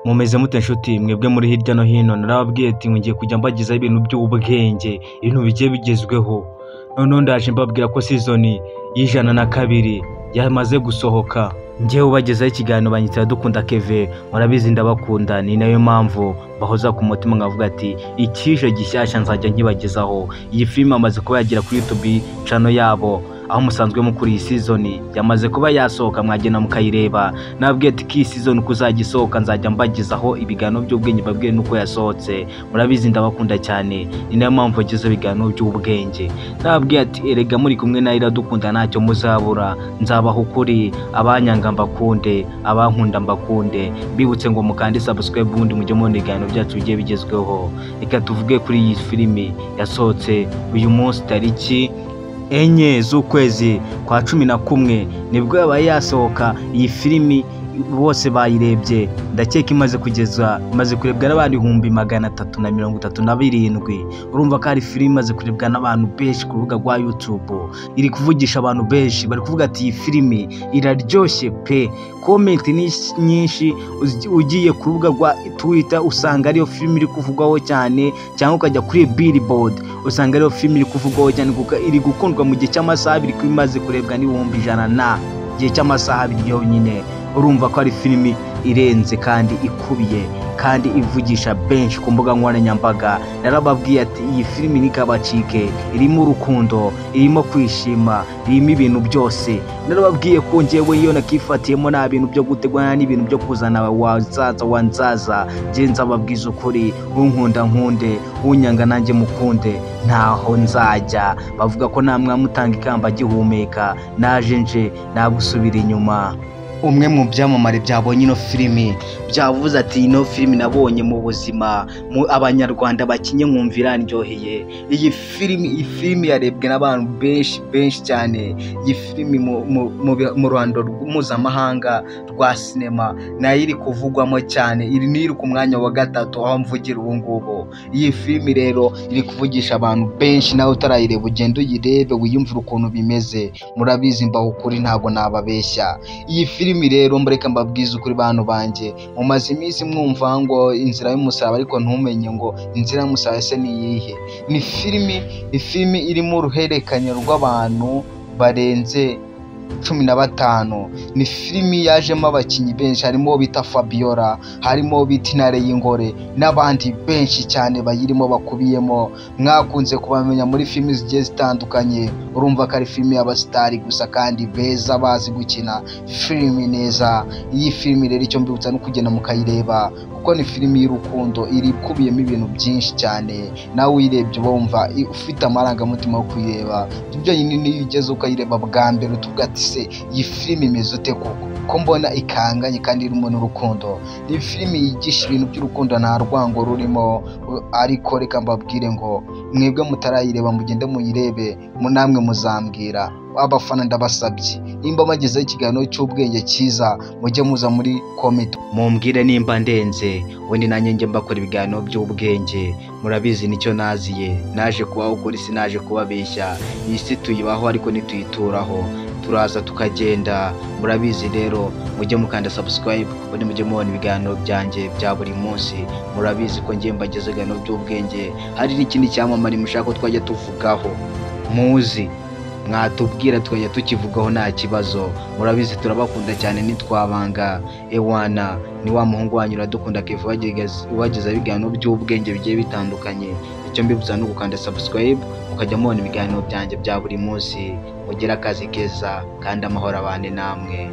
Mumeze mute nshuti mwebwe muri hirya no hino? Narababwiye ati ngiye kujya mbagezaho ibintu by'ubwenge, ibintu bigiye bigezweho. Noneho ndaje mbabwira ko season y'102 yamaze gusohoka. Ngewe ubagezaho ikiganiro banyitira Dukunda Kevin, murabizi ndabakunda, ni nayo mpamvu bahoza ku mutima nkavuga ati ikije gishyashya nzajya nkibagezaho. Iyi film amaze kuba yagira kuri YouTube channel yabo, aho musanzwe mukuri iyi season yamaze kuba yasohoka, mwagenda mukayireba. Nabwiye ati ki season kuzagisohoka nzajya mbagezaho ibiganiro by'ubwenge, babwiye nuko yasohotse. Murabizi ndabakunda cyane, ni nayo mpamvu bagezeho ibiganiro by'ubwenge. Nabwiye ati erega muri kumwe na Iradukunda ntacyo muzabura, nzabaho ukuri, abanyanga mbakunde, abankunda mbakunde. Bibutse ngo mukande subscribe ubundi mujye mubona ibiganiro byacu bigiye bigezweho. Reka tuvuge kuri iyi filimi yasohotse uyu munsi tariki 4 z'ukwezi kwa 11 nibwo yabaye yasohoka. Iyi filimi bose bayirebye, ndakeka imaze kurebwa n'abantu 337. Urumva ko ari filimi imaze kurebwa n'abantu benshi ku rubuga rwa YouTube, iri kuvugisha abantu benshi, bari kuvuga ati iyi filimi iraryoshye pe. Comment ni nyinshi, ugiye ku rubuga rwa Twitter usanga ariyo filimi iri kuvugwaho cyane, cyangwa ukajya kuri Billboard usanga ariyo filimi iri kuvugwaho cyane kuko iri gukundwa mu gihe cy'amasaha 2 imaze kurebwa n'ibihumbi 100 gihe cy'amasaha 2 yonyine. Urumva ko ari filimi irenze kandi ikubiye kandi ivugisha benshi ku mbuga nkoranyambaga. Narababwiye ati iyi filimi nikabacike, irimo urukundo, irimo kwishima, irimo ibintu byose. Narababwiye ko ngewe iyo nakifatiyemo nta bintu byo gutegwa n'ibintu byo kuzana wanzaza. Je nzababwiza ukuri, unkunda nkunde, unyanga nanjye mukunde, ntaho nzajya. Bavuga ko namwe mutanga ikamba gihumeka, naje nje nagusubira inyuma. Umwe mu byamamare byabonye ino filimi byavuze ati ino filimi nabonye mu buzima, mu abanyarwanda bakinye nkumvira ndyoheye. Iyi filimi yarebwe n'abantu benshi cyane. Iyi filimi mu Rwanda mpuzamahanga rwa sinema nayo iri kuvugwamo cyane, iri ku mwanya wa 3 aho mvugira ubu ngubu. Iyi filimi rero iri kuvugisha abantu benshi, nawe utarayireba ugenda uyirebe wiyumvira ukuntu bimeze. Murabizi mbaho ukuri, ntabwo nababeshya. Iyi filimi rero mbareka mbabwiza ukuri bantu banje, mumaze iminsi mwumva ngo inzira y'umusaraba, ariko ntumenye ngo inzira y'umusaraba ese ni iyihe. Ni filimi irimo uruhererekane rw'abantu barenze 15. Ni filimi yajemo abakinnyi benshi, harimo bita Fabiola, harimo bita Intare y'Ingore n'abandi benshi cyane bayirimo bakubiyemo. Mwakunze kubamenya muri filimi zigiye zitandukanye. Urumva ko ari filimi y'abasitari gusa kandi beza bazi gukina filimi neza. Iyi filimi rero icyo mbibutsa no kugenda mukayireba kuko ni filimi y'urukundo, iri kubiyemo ibintu byinshi cyane. Nawe uyirebye bumva ufite amarangamutima yo kuyireba. Ibyo niyo ugeze ukayireba bwa mbere utuvuga ati se iyi filimi imeze ute ko mbona ikanganye kandi irimo n'urukundo. Ni filimi yigisha ibintu by'urukundo, nta rwango rurimo. Ariko reka mbabwire ngo mwebwe mutarayireba mugende muyirebe, namwe muzambwira. Abafana ndabasabye, nimba bagezeho ikiganiro cy'ubwenge cyiza mujye muza muri comment mumbwire nimba ndenze, ubundi nanjye njye mbakora ibiganiro by'ubwenge. Murabizi nicyo naziye, naje kubaho ukuri, sinaje kubabeshya. Iyi si tuyibaho ariko nituyituraho, turaza tukagenda. Murabizi rero mujye mukanda subscribe ubundi mujye mubona ibiganiro byanjye bya buri munsi. Murabizi ko ngiye mbageze ibiganiro by'ubwenge. Hari n'ikindi cyamamare mushaka ko twajya tuvugaho muzi, mwatubwira tukajya tukivugaho nta kibazo. Murabizi turabakunda cyane, nitwabanga ewana ni wa muhungu wanyu Iradukunda Kevin ubageza ibiganiro by'ubwenge bigiye bitandukanye. Icyo mbibutsa no gukanda subscribe mukajya mubona ibiganiro byanjye bya buri munsi. Mugira akazi keza kandi amahoro abane namwe.